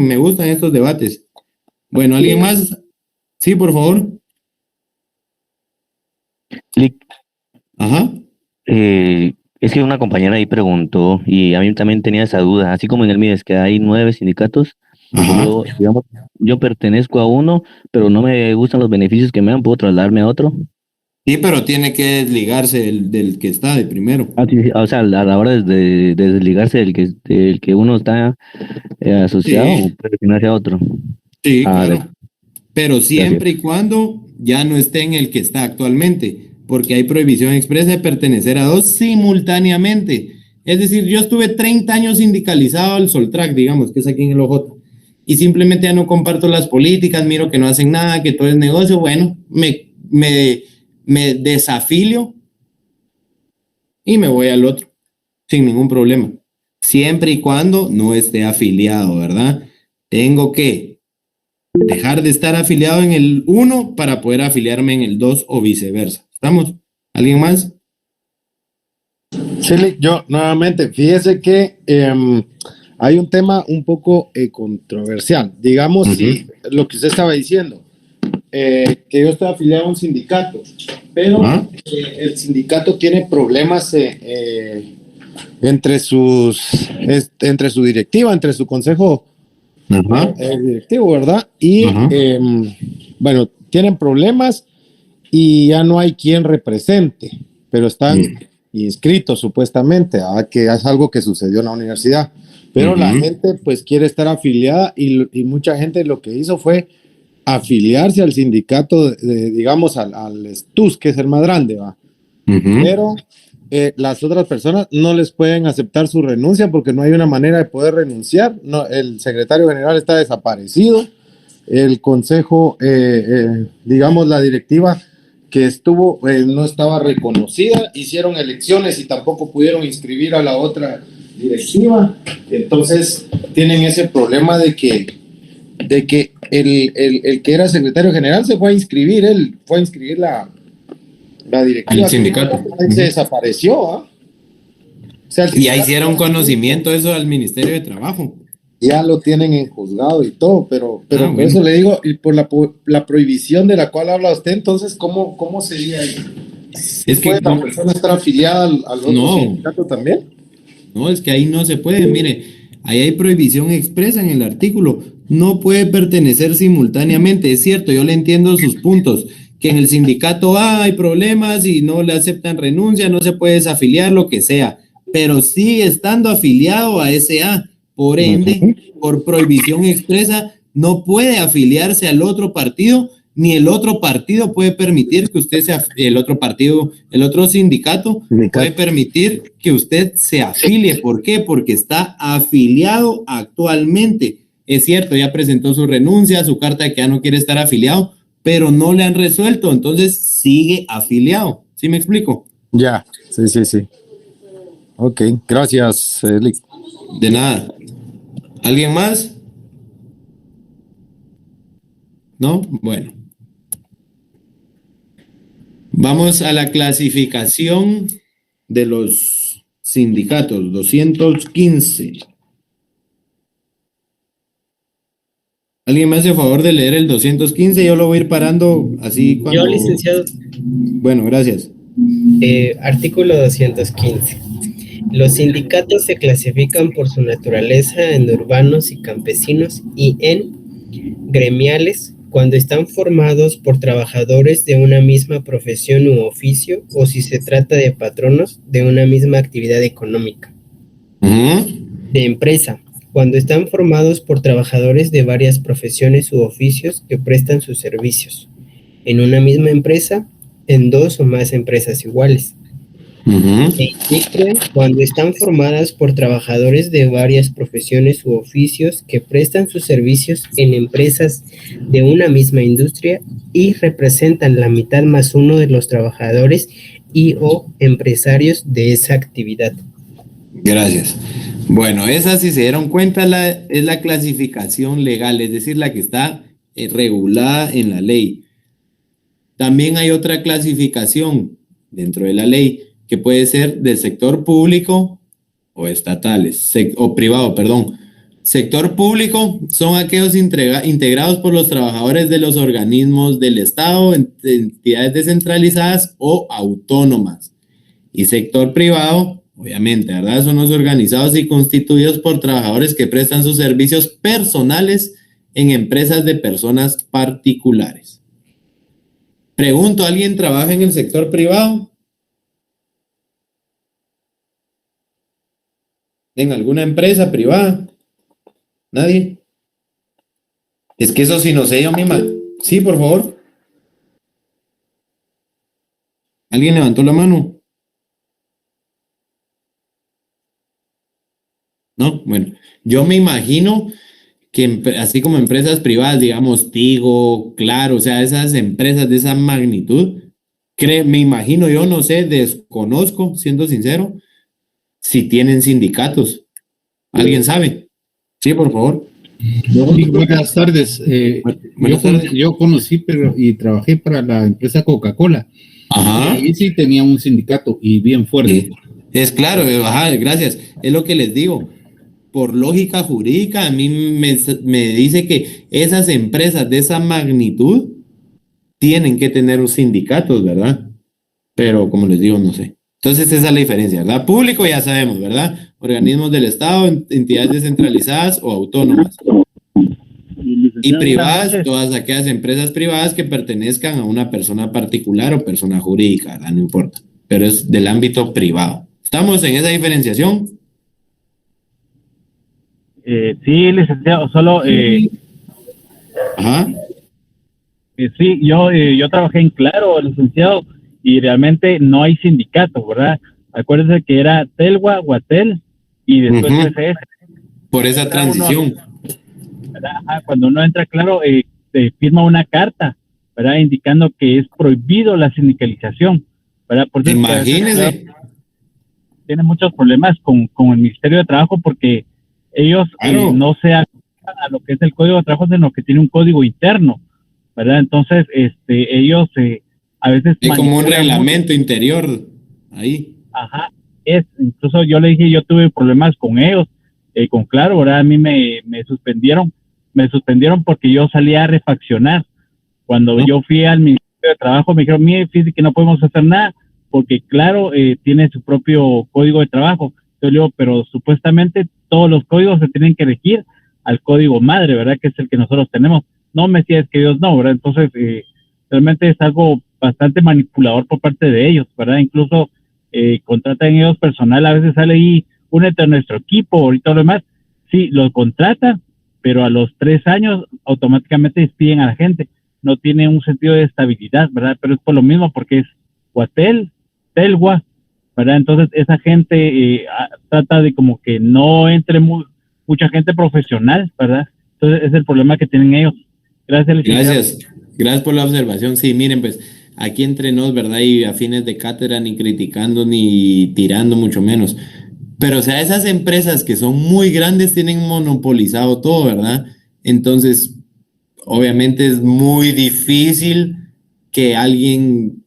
me gustan estos debates. Bueno, ¿alguien más? Sí, por favor. Clic. Ajá. Es que una compañera ahí preguntó y a mí también tenía esa duda, así como en el MIDES que hay 9 sindicatos. Yo, digamos, yo pertenezco a uno, pero no me gustan los beneficios que me dan, ¿puedo trasladarme a otro? Sí, pero tiene que desligarse del que está de primero. Sí, o sea, a la hora de desligarse del que uno está asociado, Sí. o puede destinarse a otro. Sí, A claro. ver, Pero siempre y cuando ya no esté en el que está actualmente, porque hay prohibición expresa de pertenecer a dos simultáneamente. Es decir, yo estuve 30 años sindicalizado al Soltrac, digamos, que es aquí en el OJ, y simplemente ya no comparto las políticas, miro que no hacen nada, que todo es negocio. Bueno, me desafilio y me voy al otro, sin ningún problema. Siempre y cuando no esté afiliado, ¿verdad? Tengo que dejar de estar afiliado en el 1 para poder afiliarme en el 2 o viceversa. ¿Estamos? ¿Alguien más? Sí, yo nuevamente, fíjese que hay un tema un poco controversial. Digamos, si lo que usted estaba diciendo, que yo estoy afiliado a un sindicato, pero el sindicato tiene problemas entre su directiva, entre su consejo directivo, ¿verdad? Y bueno, tienen problemas y ya no hay quien represente, pero están inscritos supuestamente, que es algo que sucedió en la universidad, pero la gente pues quiere estar afiliada y mucha gente lo que hizo fue afiliarse al sindicato, digamos al STUS, que es el más grande, ¿va? Pero las otras personas no les pueden aceptar su renuncia porque no hay una manera de poder renunciar. No, el secretario general está desaparecido, el consejo, digamos la directiva que estuvo no estaba reconocida, hicieron elecciones y tampoco pudieron inscribir a la otra directiva. Entonces tienen ese problema de que el que era secretario general se fue a inscribir, él fue a inscribir la directiva. El sindicato. Se desapareció, ¿ah? O sea, y ahí hicieron conocimiento eso al Ministerio de Trabajo. Ya lo tienen en juzgado y todo, pero por bueno. eso le digo, y por la prohibición de la cual habla usted, entonces, ¿cómo sería ahí? Es que ¿Puede la persona estar afiliada al otro sindicato también? No, es que ahí no se puede. Mire, ahí hay prohibición expresa en el artículo. No puede pertenecer simultáneamente. Es cierto, yo le entiendo sus puntos, que en el sindicato hay problemas y no le aceptan renuncia, no se puede desafiliar, lo que sea, pero sigue estando afiliado a SA. Por ende, por prohibición expresa, no puede afiliarse al otro partido, ni el otro partido puede permitir que usted sea, el otro sindicato puede permitir que usted se afilie. ¿Por qué? Porque está afiliado actualmente. Es cierto, ya presentó su renuncia, su carta de que ya no quiere estar afiliado, pero no le han resuelto, entonces sigue afiliado. ¿Sí me explico? Ya, sí. Ok, gracias, Lick. De nada. ¿Alguien más? ¿No? Bueno. Vamos a la clasificación de los sindicatos, 215. ¿Alguien me hace favor de leer el 215? Yo lo voy a ir parando así cuando... Yo, licenciado. Bueno, gracias. Artículo 215. Los sindicatos se clasifican por su naturaleza en urbanos y campesinos y en gremiales cuando están formados por trabajadores de una misma profesión u oficio o si se trata de patronos de una misma actividad económica. De empresa, cuando están formados por trabajadores de varias profesiones u oficios que prestan sus servicios en una misma empresa en 2 o más empresas iguales. Existen cuando están formadas por trabajadores de varias profesiones u oficios que prestan sus servicios en empresas de una misma industria y representan la mitad más uno de los trabajadores y o empresarios de esa actividad. Gracias. Bueno, esa, si se dieron cuenta, es la clasificación legal, es decir, la que está regulada en la ley. También hay otra clasificación dentro de la ley que puede ser del sector público o estatales, o privado, perdón. Sector público son aquellos integrados por los trabajadores de los organismos del Estado, entidades descentralizadas o autónomas. Y sector privado, obviamente, ¿verdad? Son los organizados y constituidos por trabajadores que prestan sus servicios personales en empresas de personas particulares. Pregunto, ¿alguien trabaja en el sector privado? ¿En alguna empresa privada? ¿Nadie? Es que eso sí no sé yo misma. Sí, por favor. ¿Alguien levantó la mano? No, bueno, yo me imagino que así como empresas privadas, digamos Tigo, Claro, o sea, esas empresas de esa magnitud, me imagino, yo no sé, desconozco, siendo sincero, si tienen sindicatos. ¿Alguien sabe? Sí, por favor. Sí, buenas tardes. Yo conocí y trabajé para la empresa Coca-Cola. Ajá. Y ahí sí tenía un sindicato y bien fuerte. Es claro, ajá, gracias. Es lo que les digo. Por lógica jurídica, a mí me dice que esas empresas de esa magnitud tienen que tener un sindicato, ¿verdad? Pero como les digo, no sé. Entonces esa es la diferencia, ¿verdad? Público ya sabemos, ¿verdad? Organismos del Estado, entidades descentralizadas o autónomas. Y privadas, todas aquellas empresas privadas que pertenezcan a una persona particular o persona jurídica, ¿verdad? No importa. Pero es del ámbito privado. ¿Estamos en esa diferenciación? Sí, licenciado, solo... Ajá. Sí, yo trabajé en Claro, licenciado, y realmente no hay sindicato, ¿verdad? Acuérdense que era Telgua, Guatel y después FS. Por esa transición. Cuando uno entra, Claro, se firma una carta, ¿verdad? Indicando que es prohibido la sindicalización, ¿verdad? Por eso imagínese. Tiene muchos problemas con el Ministerio de Trabajo porque ellos no se acuerdan a lo que es el Código de Trabajo, sino que tiene un código interno, ¿verdad? Entonces, ellos a veces... Es como un reglamento interior ahí. Ajá, incluso yo le dije, yo tuve problemas con ellos, con Claro, ¿verdad? A mí me suspendieron porque yo salía a refaccionar. Cuando yo fui al Ministerio de Trabajo, me dijeron, mire, fíjate que no podemos hacer nada, porque Claro tiene su propio código de trabajo. Yo le digo, pero supuestamente todos los códigos se tienen que regir al código madre, ¿verdad? Que es el que nosotros tenemos. No me decía, es que ellos no, ¿verdad? Entonces, realmente es algo bastante manipulador por parte de ellos, ¿verdad? Incluso contratan ellos personal, a veces sale ahí, únete a nuestro equipo y todo lo demás. Sí, lo contratan, pero a los 3 años automáticamente despiden a la gente. No tiene un sentido de estabilidad, ¿verdad? Pero es por lo mismo, porque es Guatel, Telgua, ¿verdad? Entonces esa gente trata de como que no entre mucha gente profesional, ¿verdad? Entonces es el problema que tienen ellos. Gracias. Gracias por la observación. Sí, miren, pues aquí entre nos, ¿verdad? Y a fines de cátedra, ni criticando, ni tirando, mucho menos. Pero, o sea, esas empresas que son muy grandes tienen monopolizado todo, ¿verdad? Entonces, obviamente es muy difícil que alguien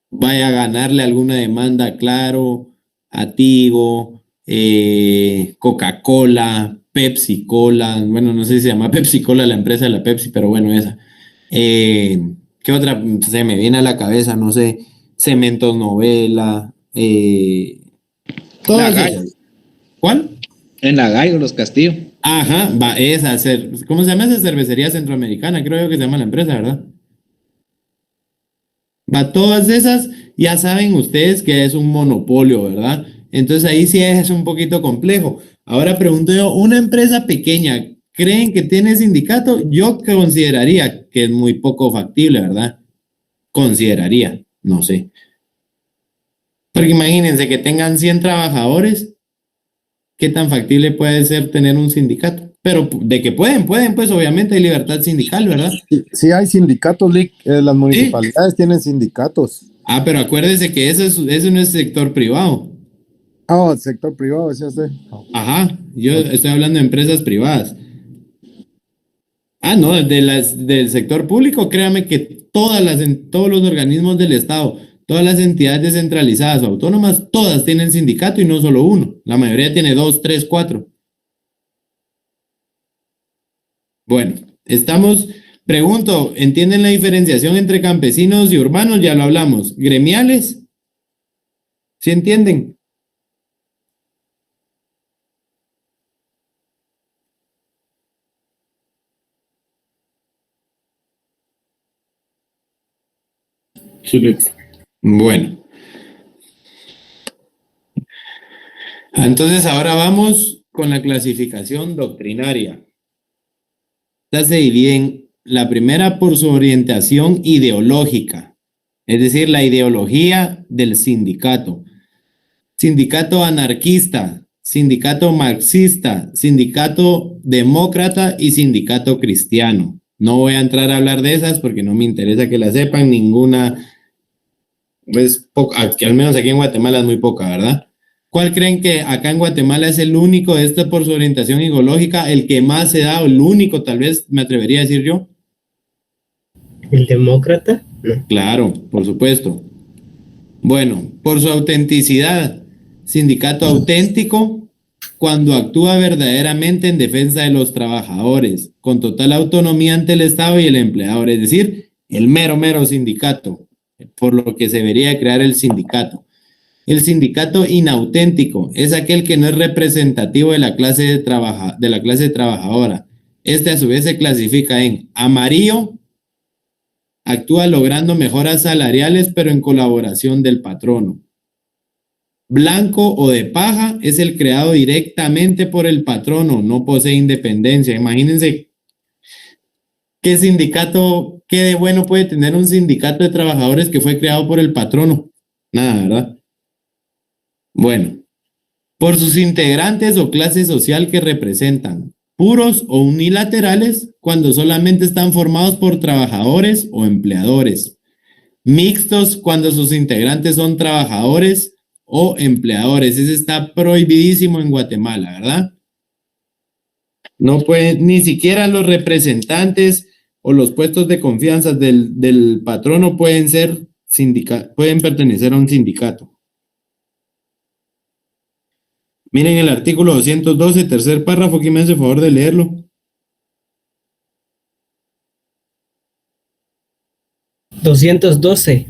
vaya a ganarle alguna demanda a Claro, a Tigo, Coca-Cola, Pepsi Cola, bueno, no sé si se llama Pepsi Cola la empresa de la Pepsi, pero bueno, esa. ¿Qué otra se me viene a la cabeza? No sé, Cementos Novela, todas esas. ¿Cuál? En la Gallo, Los Castillos. Ajá, ¿cómo se llama esa cervecería centroamericana? Creo yo que se llama la empresa, ¿verdad? Todas esas ya saben ustedes que es un monopolio, ¿verdad? Entonces ahí sí es un poquito complejo. Ahora pregunto yo, una empresa pequeña, ¿creen que tiene sindicato? Yo consideraría que es muy poco factible, ¿verdad? consideraría, no sé. Porque imagínense que tengan 100 trabajadores, ¿qué tan factible puede ser tener un sindicato? Pero de que pueden, pues obviamente hay libertad sindical, ¿verdad? Sí hay sindicatos, Lick. Las municipalidades tienen sindicatos. Ah, pero acuérdese que eso no es sector privado. Ah, el sector privado, sí, sé. Ajá, yo estoy hablando de empresas privadas. Ah, no, del sector público, créame que todos los organismos del Estado, todas las entidades descentralizadas o autónomas, todas tienen sindicato y no solo uno. La mayoría tiene 2, 3, 4. Bueno, pregunto, ¿entienden la diferenciación entre campesinos y urbanos? Ya lo hablamos. ¿Gremiales? ¿Sí entienden? Bueno. Entonces ahora vamos con la clasificación doctrinaria. Esta se divide en la primera por su orientación ideológica, es decir, la ideología del sindicato. Sindicato anarquista, sindicato marxista, sindicato demócrata y sindicato cristiano. No voy a entrar a hablar de esas porque no me interesa que las sepan, ninguna, pues al menos aquí en Guatemala es muy poca, ¿verdad? ¿Cuál creen que acá en Guatemala es el único, esto por su orientación ideológica, el que más se da, o el único, tal vez me atrevería a decir yo? ¿El demócrata? No. Claro, por supuesto. Bueno, por su autenticidad, sindicato auténtico, cuando actúa verdaderamente en defensa de los trabajadores, con total autonomía ante el Estado y el empleador, es decir, el mero sindicato, por lo que se debería crear el sindicato. El sindicato inauténtico es aquel que no es representativo de la clase trabajadora. Este a su vez se clasifica en amarillo, actúa logrando mejoras salariales pero en colaboración del patrono. Blanco o de paja es el creado directamente por el patrono, no posee independencia. Imagínense qué de bueno puede tener un sindicato de trabajadores que fue creado por el patrono. Nada, ¿verdad? Bueno, por sus integrantes o clase social que representan, puros o unilaterales cuando solamente están formados por trabajadores o empleadores, mixtos cuando sus integrantes son trabajadores o empleadores. Ese está prohibidísimo en Guatemala, ¿verdad? No pueden, ni siquiera los representantes o los puestos de confianza del patrono pueden pertenecer a un sindicato. Miren el artículo 212, tercer párrafo, ¿quién me hace el favor de leerlo? 212.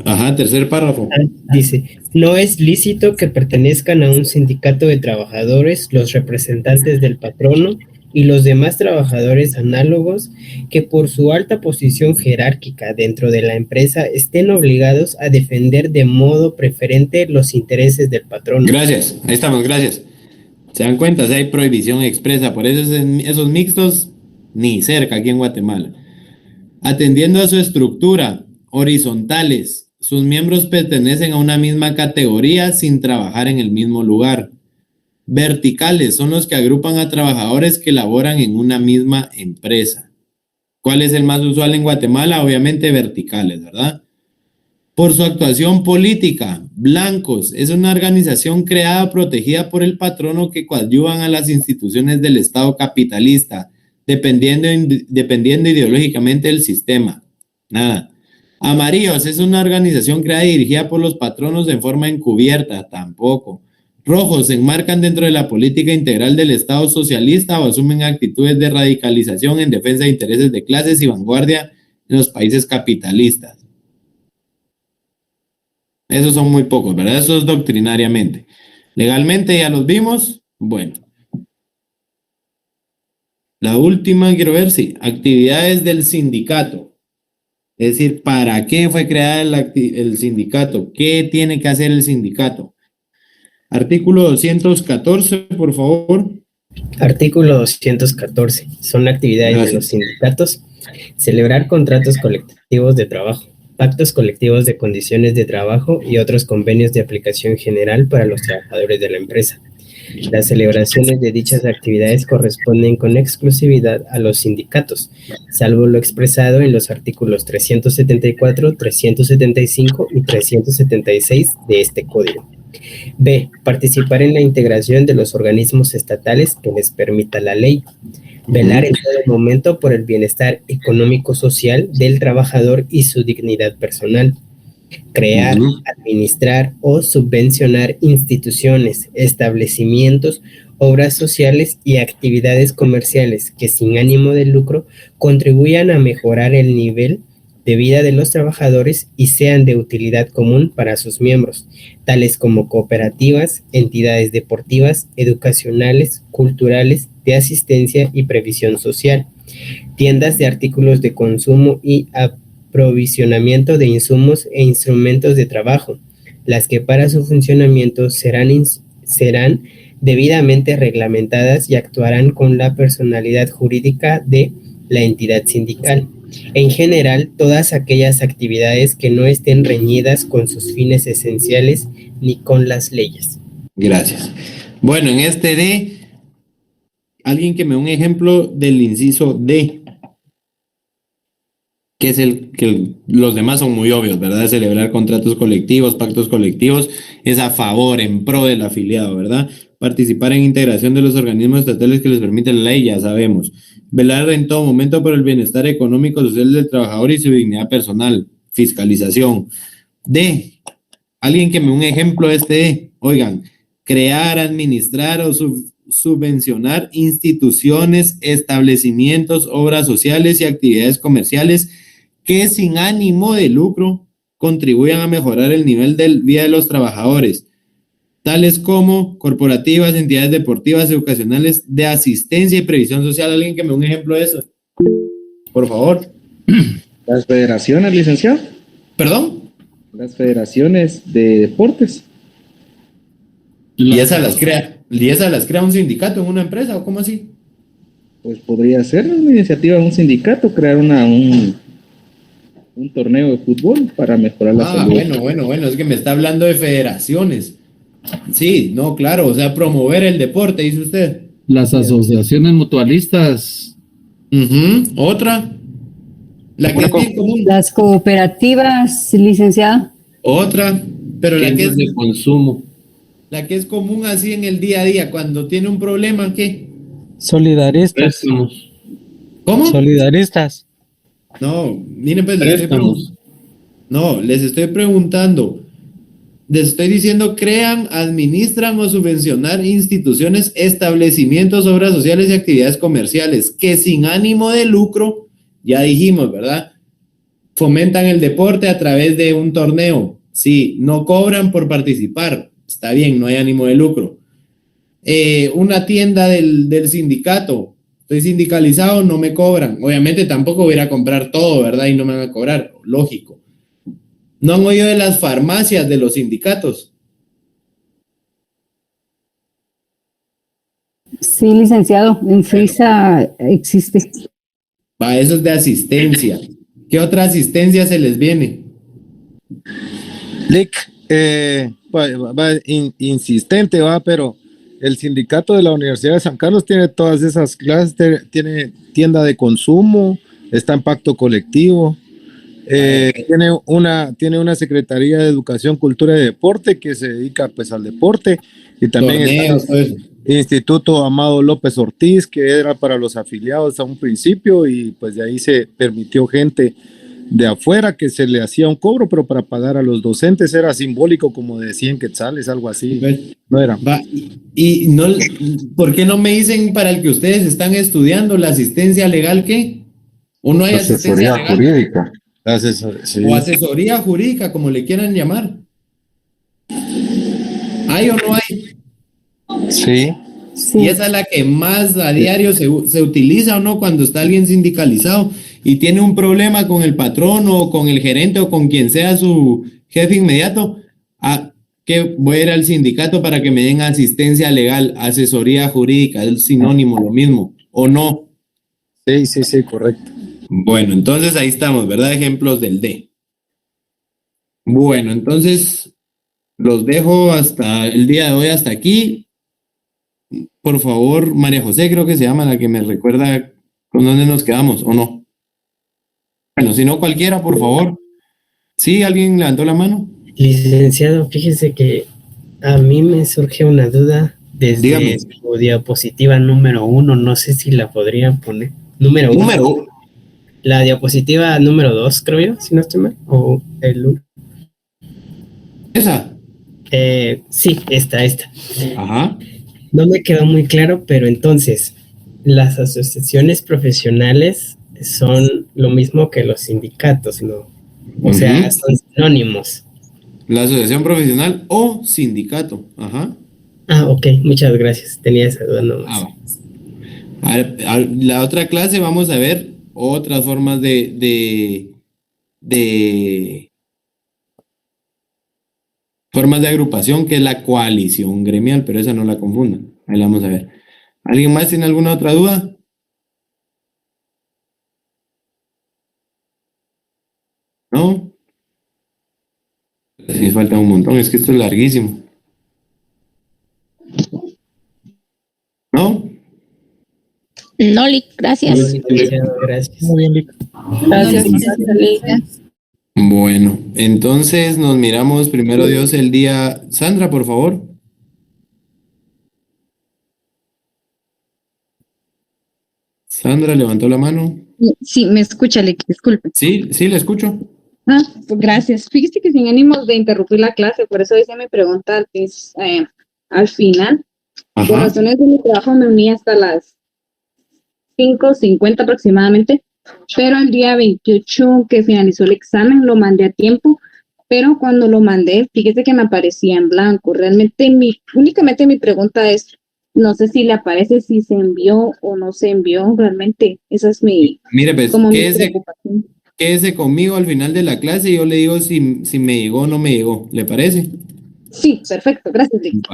Ajá, tercer párrafo. Dice, no es lícito que pertenezcan a un sindicato de trabajadores los representantes del patrono y los demás trabajadores análogos que por su alta posición jerárquica dentro de la empresa estén obligados a defender de modo preferente los intereses del patrono. Gracias, ahí estamos, gracias. Se dan cuenta, si hay prohibición expresa, por eso esos mixtos ni cerca aquí en Guatemala. Atendiendo a su estructura, horizontales, sus miembros pertenecen a una misma categoría sin trabajar en el mismo lugar. Verticales son los que agrupan a trabajadores que laboran en una misma empresa. ¿Cuál es el más usual en Guatemala? Obviamente verticales, ¿verdad? Por su actuación política, blancos, es una organización creada protegida por el patrono que coadyuvan a las instituciones del Estado capitalista, dependiendo ideológicamente del sistema. Nada. Amarillos, es una organización creada y dirigida por los patronos en forma encubierta, tampoco. Rojos, se enmarcan dentro de la política integral del Estado socialista o asumen actitudes de radicalización en defensa de intereses de clases y vanguardia en los países capitalistas. Esos son muy pocos, ¿verdad? Eso es doctrinariamente. Legalmente ya los vimos. Bueno. La última, quiero ver si actividades del sindicato. Es decir, ¿para qué fue creada el sindicato? ¿Qué tiene que hacer el sindicato? Artículo 214, por favor. Artículo 214. Son actividades de los sindicatos. Celebrar contratos colectivos de trabajo. pactos colectivos de condiciones de trabajo y otros convenios de aplicación general para los trabajadores de la empresa. Las celebraciones de dichas actividades corresponden con exclusividad a los sindicatos, salvo lo expresado en los artículos 374, 375 y 376 de este código. B. Participar en la integración de los organismos estatales que les permita la ley. Velar en todo momento por el bienestar económico-social del trabajador y su dignidad personal. Crear, administrar o subvencionar instituciones, establecimientos, obras sociales y actividades comerciales que sin ánimo de lucro contribuyan a mejorar el nivel de vida de los trabajadores y sean de utilidad común para sus miembros, tales como cooperativas, entidades deportivas, educacionales, culturales, de asistencia y previsión social, tiendas de artículos de consumo y aprovisionamiento de insumos e instrumentos de trabajo, las que para su funcionamiento serán debidamente reglamentadas y actuarán con la personalidad jurídica de la entidad sindical. En general, todas aquellas actividades que no estén reñidas con sus fines esenciales ni con las leyes. Gracias. Bueno, en este D, alguien que me dé un ejemplo del inciso D, que es el que los demás son muy obvios, ¿verdad? Celebrar contratos colectivos, pactos colectivos, es a favor, en pro del afiliado, ¿verdad? Participar en integración de los organismos estatales que les permite la ley, ya sabemos. Velar en todo momento por el bienestar económico social del trabajador y su dignidad personal. Fiscalización. D. Alguien que me dé un ejemplo de este D. Oigan, crear, administrar o subvencionar instituciones, establecimientos, obras sociales y actividades comerciales que sin ánimo de lucro contribuyan a mejorar el nivel de vida de los trabajadores, tales como corporativas, entidades deportivas, educacionales, de asistencia y previsión social. Alguien que me dé un ejemplo de eso, por favor. Las federaciones, licenciado. ¿Perdón? Las federaciones de deportes. ¿Y esas las crea un sindicato en una empresa o cómo así? Pues podría ser una iniciativa de un sindicato, crear un torneo de fútbol para mejorar la salud. Bueno, es que me está hablando de federaciones. Sí, no, claro, o sea, promover el deporte, dice usted. Las asociaciones mutualistas. Otra. La que es bien común. Las cooperativas, licenciada. Otra, pero la que es de consumo. La que es común así en el día a día, cuando tiene un problema, ¿qué? Solidaristas. ¿Cómo? Solidaristas. No, miren, pues les estoy preguntando. Les estoy diciendo, crean, administran o subvencionar instituciones, establecimientos, obras sociales y actividades comerciales que sin ánimo de lucro, ya dijimos, ¿verdad? Fomentan el deporte a través de un torneo. Sí, no cobran por participar. Está bien, no hay ánimo de lucro. Una tienda del sindicato. Estoy sindicalizado, no me cobran. Obviamente tampoco voy a ir a comprar todo, ¿verdad? Y no me van a cobrar. Lógico. ¿No han oído de las farmacias de los sindicatos? Sí, licenciado. En Suiza existe. Eso es de asistencia. ¿Qué otra asistencia se les viene? Lick, insistente, pero el sindicato de la Universidad de San Carlos tiene todas esas clases, tiene tienda de consumo, está en pacto colectivo, tiene una Secretaría de Educación, Cultura y Deporte que se dedica pues al deporte, y también está el Instituto Amado López Ortiz, que era para los afiliados a un principio, y pues de ahí se permitió gente de afuera que se le hacía un cobro, pero para pagar a los docentes era simbólico, como de 100 quetzales, algo así. No era. Y no, ¿por qué no me dicen para el que ustedes están estudiando la asistencia legal qué? ¿O no hay asistencia legal? Jurídica. Sí. O asesoría jurídica, como le quieran llamar. ¿Hay o no hay? Sí. Y esa es la que más a diario se utiliza, ¿o no? Cuando está alguien sindicalizado y tiene un problema con el patrón o con el gerente o con quien sea su jefe inmediato, que voy a ir al sindicato para que me den asistencia legal, asesoría jurídica, es sinónimo, lo mismo, ¿o no? Sí, correcto. Bueno, entonces ahí estamos, ¿verdad? Ejemplos del D. Bueno, entonces los dejo hasta el día de hoy, hasta aquí. Por favor, María José, creo que se llama la que me recuerda con dónde nos quedamos, ¿o no? Bueno, si no cualquiera, por favor. ¿Sí? ¿Alguien levantó la mano? Licenciado, fíjese que a mí me surge una duda desde Dígame. su diapositiva número 1, no sé si la podrían poner. Número 1. La diapositiva número 2, creo yo, si no estoy mal, o el 1. ¿Esa? Sí, esta. Ajá. No me quedó muy claro, pero entonces, las asociaciones profesionales son lo mismo que los sindicatos, ¿no? O sea, son sinónimos. La asociación profesional o sindicato. Ajá. Ah, ok, muchas gracias. Tenía esa duda nomás. La otra clase vamos a ver otras formas de formas de agrupación, que es la coalición gremial, pero esa no la confundan. Ahí la vamos a ver. ¿Alguien más tiene alguna otra duda? ¿No? Sí, falta un montón, es que esto es larguísimo. ¿No? No, Lic, gracias. Gracias. Muy bien, Lic. Gracias. Bueno, entonces nos miramos primero Dios el día. Sandra, por favor. Sandra levantó la mano. Sí, me escucha, Lic, disculpe. Sí, le escucho. Pues gracias. Fíjese que sin ánimos de interrumpir la clase, por eso hice mi pregunta al final. Ajá. Por razones de mi trabajo me uní hasta las 5:50 aproximadamente, pero el día 28 que finalizó el examen lo mandé a tiempo, pero cuando lo mandé, fíjese que me aparecía en blanco. Realmente únicamente mi pregunta es, no sé si le aparece si se envió o no se envió, realmente esa es mi, Mire, pues, como mi preocupación. quédese conmigo al final de la clase y yo le digo si me llegó o no me llegó. ¿Le parece? Sí, perfecto, gracias, Lic.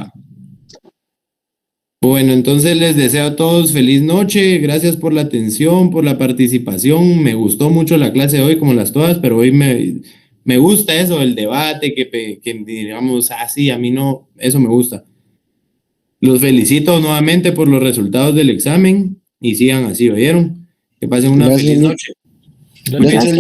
Bueno, entonces les deseo a todos feliz noche, gracias por la atención, por la participación, me gustó mucho la clase de hoy como las todas, pero hoy me gusta eso, el debate, que digamos así, a mí no, eso me gusta. Los felicito nuevamente por los resultados del examen y sigan así, ¿oyeron? Que pasen una feliz noche. Gracias.